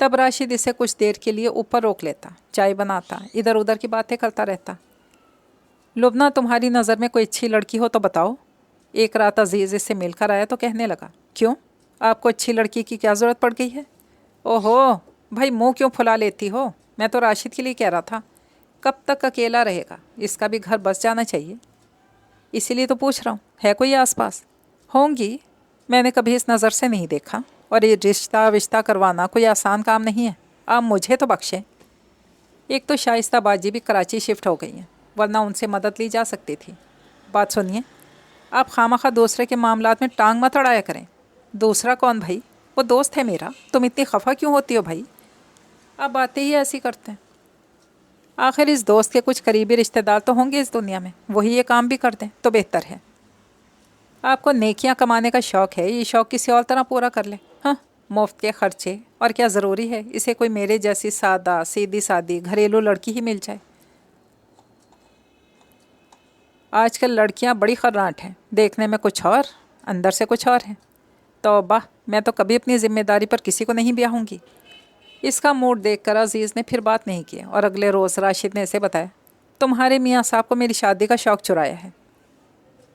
تب راشد اسے کچھ دیر کے لیے اوپر روک لیتا، چائے بناتا، ادھر ادھر کی باتیں کرتا رہتا۔ لبنہ، تمہاری نظر میں کوئی اچھی لڑکی ہو تو بتاؤ۔ ایک رات عزیز اس سے مل کر آیا تو کہنے لگا، کیوں؟ آپ کو اچھی لڑکی کی کیا ضرورت پڑ گئی ہے؟ اوہو بھائی، منہ کیوں پھلا لیتی ہو؟ میں تو راشد کے لیے کہہ رہا تھا، کب تک اکیلا رہے گا؟ اس کا بھی گھر بس جانا چاہیے، اسی لیے تو پوچھ رہا ہوں، ہے کوئی آس پاس؟ ہوں گی، میں نے کبھی اس نظر سے نہیں دیکھا، اور یہ رشتہ کروانا کوئی آسان کام نہیں ہے۔ آپ مجھے تو بخشیں۔ ایک تو شائستہ باجی بھی کراچی شفٹ ہو گئی ہیں، ورنہ ان سے مدد لی جا سکتی تھی۔ بات سنیے، آپ خواہ دوسرے کے معاملات میں ٹانگ مت اڑایا کریں۔ دوسرا کون بھائی؟ وہ دوست ہے میرا، تم اتنی خفا کیوں ہوتی ہو بھائی؟ آپ باتیں ہی ایسی کرتے ہیں۔ آخر اس دوست کے کچھ قریبی رشتہ دار تو ہوں گے اس دنیا میں، وہی یہ کام بھی کر دیں تو بہتر ہے۔ آپ کو نیکیاں کمانے کا شوق ہے، یہ شوق کسی اور طرح پورا کر لیں۔ ہاں، مفت کے خرچے، اور کیا ضروری ہے اسے کوئی میرے جیسی سادہ سیدھی سادی گھریلو لڑکی ہی مل جائے؟ آج کل لڑکیاں بڑی خرانٹ ہیں، دیکھنے میں کچھ اور، اندر سے کچھ اور ہیں۔ توبہ، میں تو کبھی اپنی ذمہ داری پر کسی کو نہیں بیاہوں گی۔ اس کا موڈ دیکھ کر عزیز نے پھر بات نہیں کی، اور اگلے روز راشد نے اسے بتایا، تمہارے میاں صاحب کو میری شادی کا شوق چرایا ہے۔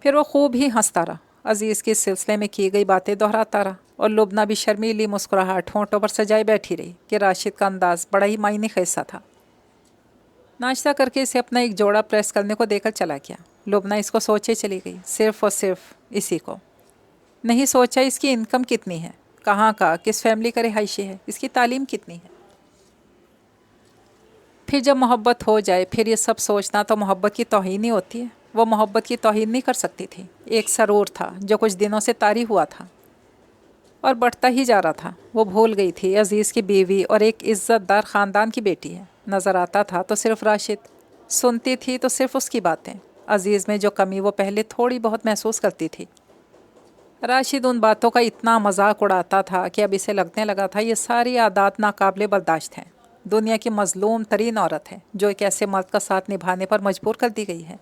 پھر وہ خوب ہی ہنستا رہا، عزیز کے سلسلے میں کی گئی باتیں دہراتا رہا، اور لبنہ بھی شرمیلی مسکراہٹ ہونٹوں پر سجائے بیٹھی رہی کہ راشد کا انداز بڑا ہی معنی خیز سا تھا۔ ناشتہ کر کے اسے اپنا ایک جوڑا پریس کرنے کو دے کر چلا گیا۔ لبنہ اس کو سوچے چلی گئی، صرف اور صرف اسی کو۔ نہیں سوچا اس کی انکم کتنی ہے، کہاں کا، کس فیملی کا رہائشی ہے، اس کی تعلیم کتنی ہے۔ پھر جب محبت ہو جائے پھر یہ سب سوچنا تو محبت کی توہین ہی ہوتی ہے۔ وہ محبت کی توہین نہیں کر سکتی تھی۔ ایک سرور تھا جو کچھ دنوں سے طاری ہوا تھا اور بڑھتا ہی جا رہا تھا۔ وہ بھول گئی تھی عزیز کی بیوی اور ایک عزت دار خاندان کی بیٹی ہے۔ نظر آتا تھا تو صرف راشد، سنتی تھی تو صرف اس کی باتیں۔ عزیز میں جو کمی وہ پہلے تھوڑی بہت محسوس کرتی تھی، راشد ان باتوں کا اتنا مذاق اڑاتا تھا کہ اب اسے لگنے لگا تھا یہ ساری عادات ناقابل برداشت ہیں۔ دنیا کی مظلوم ترین عورت ہے جو ایک ایسے مرد کا ساتھ نبھانے پر مجبور کر دی گئی ہے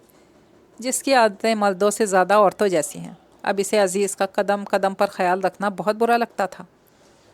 جس کی عادتیں مردوں سے زیادہ عورتوں جیسی ہیں۔ اب اسے عزیز کا قدم قدم پر خیال رکھنا بہت برا لگتا تھا۔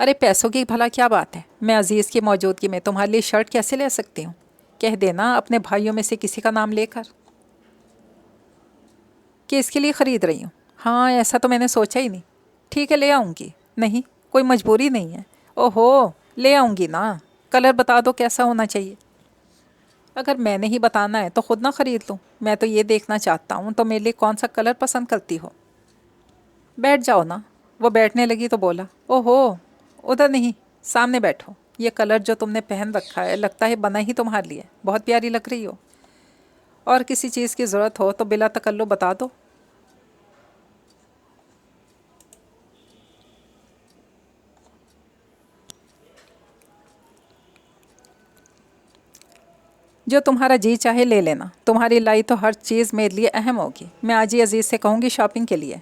ارے پیسوں کی بھلا کیا بات ہے، میں عزیز کی موجودگی میں تمہارے لیے شرٹ کیسے لے سکتی ہوں؟ کہہ دینا اپنے بھائیوں میں سے کسی کا نام لے کر کہ اس کے لیے خرید رہی ہوں۔ ہاں ایسا تو میں نے سوچا ہی نہیں۔ ٹھیک ہے لے آؤں گی۔ نہیں کوئی مجبوری نہیں ہے۔ اوہو لے آؤں گی نا، کلر بتا دو کیسا ہونا چاہیے۔ اگر میں نے ہی بتانا ہے تو خود نہ خرید لوں، میں تو یہ دیکھنا چاہتا ہوں تو میرے لیے کون سا کلر پسند کرتی ہو۔ بیٹھ جاؤ نا۔ وہ بیٹھنے لگی تو بولا، اوہو ادھر نہیں، سامنے بیٹھو۔ یہ کلر جو تم نے پہن رکھا ہے لگتا ہے بنا ہی تمہارے لیے، بہت پیاری لگ رہی ہو۔ اور کسی چیز کی ضرورت ہو تو بلا تکلف بتا دو۔ جو تمہارا جی چاہے لے لینا، تمہاری لائی تو ہر چیز میرے لیے اہم ہوگی۔ میں آج ہی عزیز سے کہوں گی شاپنگ کے لیے۔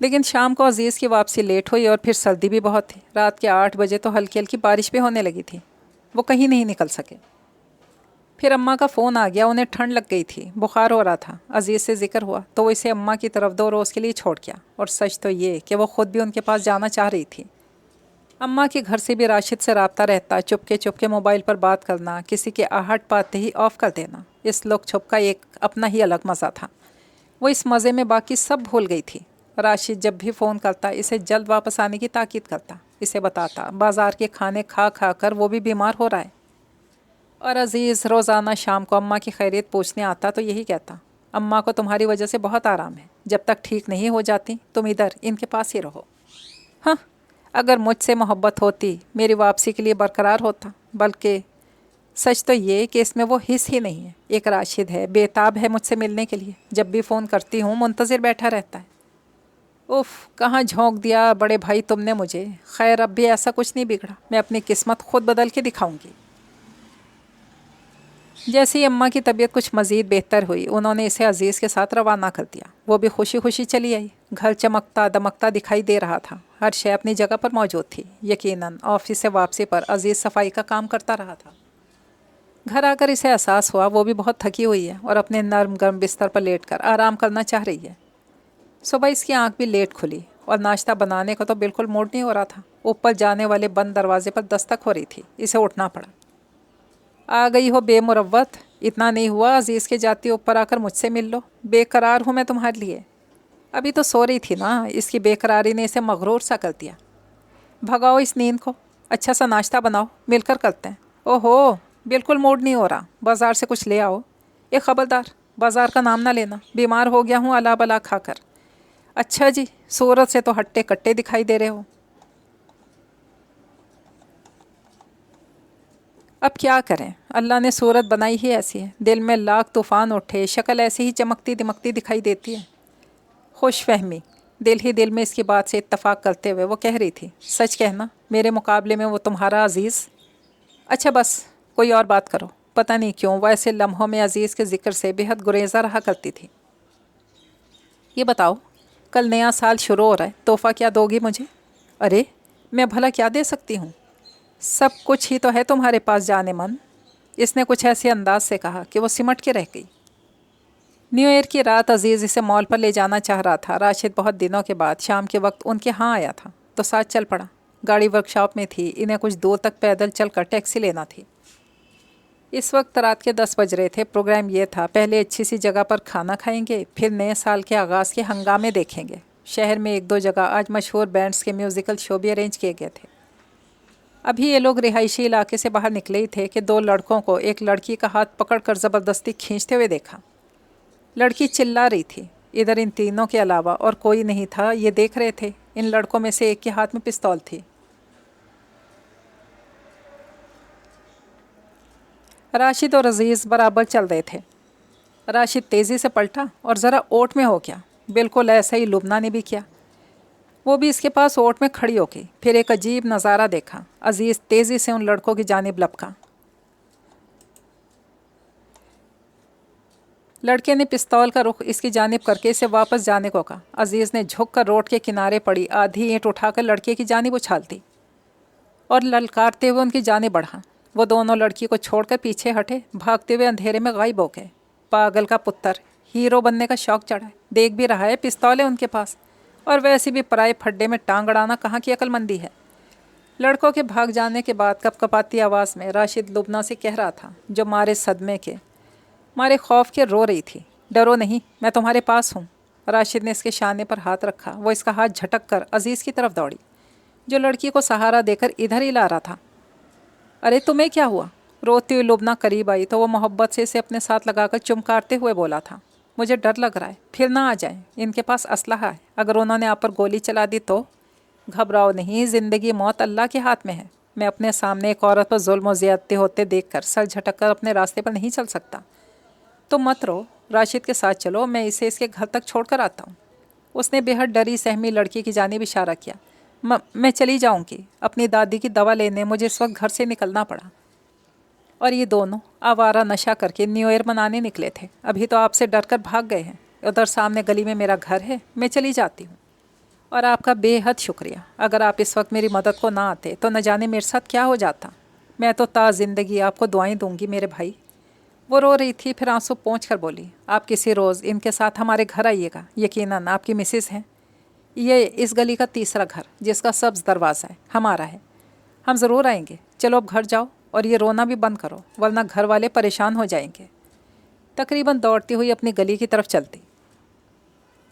لیکن شام کو عزیز کی واپسی لیٹ ہوئی اور پھر سردی بھی بہت تھی۔ رات کے 8 بجے تو ہلکی ہلکی بارش بھی ہونے لگی تھی۔ وہ کہیں نہیں نکل سکے۔ پھر اماں کا فون آ گیا، انہیں ٹھنڈ لگ گئی تھی، بخار ہو رہا تھا۔ عزیز سے ذکر ہوا تو وہ اسے اماں کی طرف 2 روز کے لیے چھوڑ گیا، اور سچ تو یہ کہ وہ خود بھی ان کے پاس جانا چاہ رہی تھی۔ اماں کے گھر سے بھی راشد سے رابطہ رہتا، چپکے موبائل پر بات کرنا، کسی کے آہٹ پاتے ہی آف کر دینا۔ اس لک چھپ کا ایک اپنا ہی الگ مزہ تھا۔ وہ اس مزے میں باقی سب بھول گئی تھی۔ راشد جب بھی فون کرتا اسے جلد واپس آنے کی تاکید کرتا، اسے بتاتا بازار کے کھانے کھا کھا کر وہ بھی بیمار ہو رہا ہے۔ اور عزیز روزانہ شام کو اماں کی خیریت پوچھنے آتا تو یہی کہتا، اماں کو تمہاری وجہ سے بہت آرام ہے، جب تک ٹھیک نہیں ہو جاتی تم ادھر ان کے پاس ہی رہو۔ ہاں اگر مجھ سے محبت ہوتی میری واپسی کے لیے برقرار ہوتا، بلکہ سچ تو یہ کہ اس میں وہ حص ہی نہیں ہے۔ ایک راشد ہے بےتاب ہے مجھ سے ملنے کے لیے، جب بھی فون کرتی ہوں منتظر بیٹھا رہتا ہے۔ اف کہاں جھونک دیا بڑے بھائی تم نے مجھے۔ خیر اب بھی ایسا کچھ نہیں بگڑا، میں اپنی قسمت خود بدل کے دکھاؤں گی۔ جیسے ہی اماں کی طبیعت کچھ مزید بہتر ہوئی، انہوں نے اسے عزیز کے ساتھ روانہ کر دیا۔ وہ بھی خوشی خوشی چلی آئی۔ گھر چمکتا دمکتا دکھائی دے رہا تھا، ہر شے اپنی جگہ پر موجود تھی۔ یقیناً آفس سے واپسی پر عزیز صفائی کا کام کرتا رہا تھا۔ گھر آ کر اسے احساس ہوا وہ بھی بہت تھکی ہوئی ہے اور اپنے نرم گرم بستر پر لیٹ کر آرام کرنا چاہ رہی ہے۔ صبح اس کی آنکھ بھی لیٹ کھلی اور ناشتہ بنانے کا تو بالکل موڈ نہیں ہو رہا تھا۔ اوپر جانے والے بند دروازے پر دستک ہو رہی تھی، اسے اٹھنا پڑا۔ آ گئی ہو بے مروت، اتنا نہیں ہوا عزیز کے جاتی اوپر آ کر مجھ سے مل لو؟ بے قرار ہوں میں تمہارے لیے۔ ابھی تو سو رہی تھی نا، اس کی بے قراری نے اسے مغرور سا کر دیا۔ بھگاؤ اس نیند کو، اچھا سا ناشتہ بناؤ، مل کر کرتے ہیں۔ اوہو بالکل موڈ نہیں ہو رہا، بازار سے کچھ لے آؤ۔ ایک خبردار بازار کا نام نہ لینا، بیمار ہو گیا ہوں الا بلا کھا کر۔ اچھا جی، صورت سے تو ہٹے کٹے دکھائی دے رہے ہو۔ اب کیا کریں، اللہ نے صورت بنائی ہی ایسی ہے، دل میں لاکھ طوفان اٹھے شکل ایسی ہی چمکتی دمکتی دکھائی دیتی ہے۔ خوش فہمی دل ہی دل میں اس کی بات سے اتفاق کرتے ہوئے وہ کہہ رہی تھی، سچ کہنا میرے مقابلے میں وہ تمہارا عزیز۔ اچھا بس کوئی اور بات کرو۔ پتہ نہیں کیوں وہ ایسے لمحوں میں عزیز کے ذکر سے بے حد گریزاں رہا کرتی تھی۔ یہ بتاؤ کل نیا سال شروع ہو رہا ہے، تحفہ کیا دو گی مجھے؟ ارے میں بھلا کیا دے سکتی ہوں؟ سب کچھ ہی تو ہے تمہارے پاس جانے من۔ اس نے کچھ ایسے انداز سے کہا کہ وہ سمٹ کے رہ گئی۔ نیو ایئر کی رات عزیز اسے مال پر لے جانا چاہ رہا تھا۔ راشد بہت دنوں کے بعد شام کے وقت ان کے ہاں آیا تھا تو ساتھ چل پڑا۔ گاڑی ورک شاپ میں تھی، انہیں کچھ دور تک پیدل چل کر ٹیکسی لینا تھی۔ اس وقت رات کے 10 بج رہے تھے۔ پروگرام یہ تھا، پہلے اچھی سی جگہ پر کھانا کھائیں گے، پھر نئے سال کے آغاز کے ہنگامے دیکھیں گے۔ شہر میں 1-2 جگہ آج مشہور بینڈز کے میوزیکل شو بھی ارینج کیے گئے تھے۔ ابھی یہ لوگ رہائشی علاقے سے باہر نکلے ہی تھے کہ 2 لڑکوں کو ایک لڑکی کا ہاتھ پکڑ کر زبردستی کھینچتے ہوئے دیکھا۔ لڑکی چلا رہی تھی۔ ادھر ان تینوں کے علاوہ اور کوئی نہیں تھا، یہ دیکھ رہے تھے۔ ان لڑکوں میں سے ایک کے ہاتھ میں پستول تھی۔ راشد اور عزیز برابر چل رہے تھے۔ راشد تیزی سے پلٹا اور ذرا اوٹ میں ہو گیا، بالکل ایسا ہی لبنہ نے بھی کیا۔ وہ بھی اس کے پاس اوٹ میں کھڑی ہو گئی۔ پھر ایک عجیب نظارہ دیکھا۔ عزیز تیزی سے ان لڑکوں کی جانب لپکا۔ لڑکے نے پستول کا رخ اس کی جانب کر کے اسے واپس جانے کو کہا۔ عزیز نے جھک کر روڈ کے کنارے پڑی آدھی اینٹ اٹھا کر لڑکے کی جانب اچھال دی اور للکارتے ہوئے ان کی جانب بڑھا۔ وہ دونوں لڑکی کو چھوڑ کر پیچھے ہٹے، بھاگتے ہوئے اندھیرے میں غائب ہو گئے۔ پاگل کا پتر، ہیرو بننے کا شوق چڑھا ہے، دیکھ بھی رہا ہے پستول ہے ان کے پاس، اور ویسے بھی پرائے پھڈے میں ٹانگ اڑانا کہاں کی عقل مندی ہے۔ لڑکوں کے بھاگ جانے کے بعد کپ کپاتی آواز میں راشد لبنہ سے کہہ رہا تھا، جو مارے صدمے کے، مارے خوف کے رو رہی تھی، ڈرو نہیں، میں تمہارے پاس ہوں۔ راشد نے اس کے شانے پر ہاتھ رکھا۔ وہ اس کا ہاتھ جھٹک کر عزیز کی طرف دوڑی، جو لڑکی کو سہارا دے کر ادھر ہی لا رہا تھا۔ ارے تمہیں کیا ہوا؟ روتی ہوئی لبنہ قریب آئی تو وہ محبت سے اسے اپنے ساتھ لگا کر چمکارتے ہوئے بولا تھا، مجھے ڈر لگ رہا ہے، پھر نہ آ جائیں، ان کے پاس اسلحہ ہے، اگر انہوں نے آپ پر گولی چلا دی تو؟ گھبراؤ نہیں، زندگی موت اللہ کے ہاتھ میں ہے۔ میں اپنے سامنے ایک عورت پر ظلم و زیادتی ہوتے دیکھ کر سر جھٹک کر اپنے راستے پر نہیں چل سکتا۔ تم مت رو، راشد کے ساتھ چلو، میں اسے اس کے گھر تک چھوڑ کر آتا ہوں۔ اس نے بے حد ڈری سہمی لڑکی کی جانب اشارہ کیا۔ میں چلی جاؤں گی، اپنی دادی کی دوا لینے مجھے اس وقت گھر سے نکلنا پڑا، اور یہ دونوں آوارہ نشہ کر کے نیو ایئر منانے نکلے تھے، ابھی تو آپ سے ڈر کر بھاگ گئے ہیں۔ ادھر سامنے گلی میں میرا گھر ہے، میں چلی جاتی ہوں، اور آپ کا بے حد شکریہ۔ اگر آپ اس وقت میری مدد کو نہ آتے تو نہ جانے میرے ساتھ کیا ہو جاتا۔ میں تو تا زندگی آپ کو دعائیں دوں گی میرے بھائی۔ وہ رو رہی تھی، پھر آنسو پونچھ کر بولی، آپ کسی روز ان کے ساتھ ہمارے گھر آئیے گا، یقیناً آپ کی مسز ہیں۔ یہ اس گلی کا تیسرا گھر جس کا سبز دروازہ ہے ہمارا ہے، ہم ضرور آئیں گے۔ چلو اب گھر جاؤ، اور یہ رونا بھی بند کرو ورنہ گھر والے پریشان ہو جائیں گے۔ تقریباً دوڑتی ہوئی اپنی گلی کی طرف چلتی،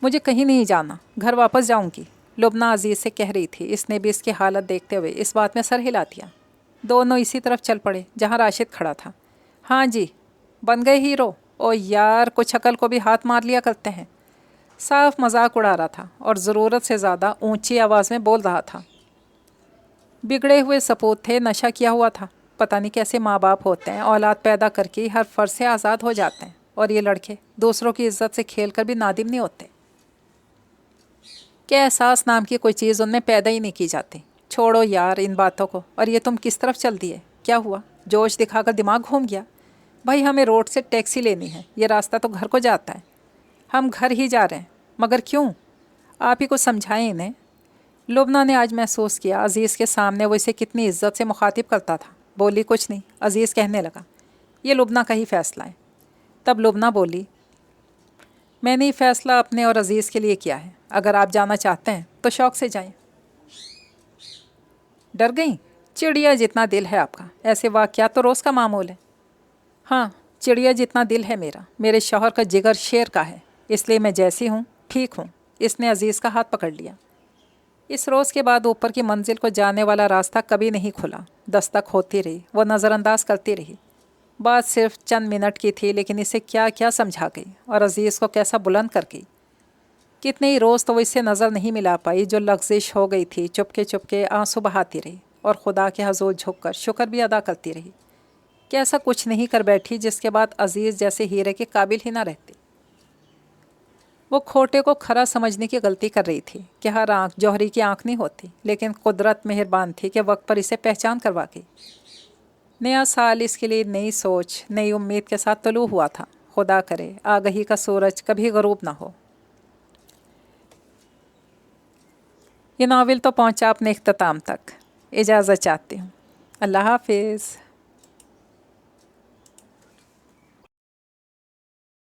مجھے کہیں نہیں جانا، گھر واپس جاؤں گی، لبنہ عزیز سے کہہ رہی تھی۔ اس نے بھی اس کی حالت دیکھتے ہوئے اس بات میں سر ہلا دیا۔ دونوں اسی طرف چل پڑے جہاں راشد کھڑا تھا۔ ہاں جی، بن گئے ہیرو؟ او یار، کچھ عقل کو بھی ہاتھ مار لیا کرتے ہیں۔ صاف مذاق اڑا رہا تھا اور ضرورت سے زیادہ اونچی آواز میں بول رہا تھا۔ بگڑے ہوئے سپوت تھے، نشہ کیا ہوا تھا، پتہ نہیں کیسے ماں باپ ہوتے ہیں، اولاد پیدا کر کے ہر فرض سے آزاد ہو جاتے ہیں، اور یہ لڑکے دوسروں کی عزت سے کھیل کر بھی نادم نہیں ہوتے کہ احساس نام کی کوئی چیز ان میں پیدا ہی نہیں کی جاتی۔ چھوڑو یار ان باتوں کو، اور یہ تم کس طرف چل دیے؟ کیا ہوا؟ جوش دکھا کر دماغ گھوم گیا؟ بھائی ہمیں روڈ سے ٹیکسی لینی ہے، یہ راستہ تو گھر کو جاتا ہے، ہم گھر ہی جا رہے ہیں، مگر کیوں؟ آپ ہی کو سمجھائیں انہیں۔ لبنہ نے آج محسوس کیا عزیز کے سامنے وہ اسے کتنی عزت سے مخاطب کرتا تھا۔ بولی کچھ نہیں۔ عزیز کہنے لگا، یہ لبنہ کا ہی فیصلہ ہے۔ تب لبنہ بولی، میں نے یہ فیصلہ اپنے اور عزیز کے لیے کیا ہے، اگر آپ جانا چاہتے ہیں تو شوق سے جائیں۔ ڈر گئیں؟ چڑیا جتنا دل ہے آپ کا، ایسے واقعات تو روز کا معمول ہے۔ ہاں، چڑیا جتنا دل ہے میرا، میرے شوہر کا جگر شیر کا ہے، اس لیے میں جیسی ہوں ٹھیک ہوں۔ اس نے عزیز کا ہاتھ پکڑ لیا۔ اس روز کے بعد اوپر کی منزل کو جانے والا راستہ کبھی نہیں کھلا۔ دستک ہوتی رہی، وہ نظر انداز کرتی رہی۔ بات صرف چند منٹ کی تھی، لیکن اسے کیا کیا سمجھا گئی، اور عزیز کو کیسا بلند کر گئی۔ کتنے ہی روز تو وہ اس سے نظر نہیں ملا پائی، جو لغزش ہو گئی تھی۔ چپکے چپکے آنسو بہاتی رہی، اور خدا کے حضور جھک کر شکر بھی ادا کرتی رہی کہ ایسا کچھ نہیں کر بیٹھی جس کے بعد عزیز جیسے ہیرے کے قابل ہی نہ رہتی۔ وہ کھوٹے کو کھرا سمجھنے کی غلطی کر رہی تھی کہ ہر آنکھ جوہری کی آنکھ نہیں ہوتی، لیکن قدرت مہربان تھی کہ وقت پر اسے پہچان کروا گئی۔ نیا سال اس کے لیے نئی سوچ، نئی امید کے ساتھ طلوع ہوا تھا۔ خدا کرے آگہی کا سورج کبھی غروب نہ ہو۔ یہ ناول تو پہنچا اپنے اختتام تک۔ اجازت چاہتی ہوں، اللہ حافظ۔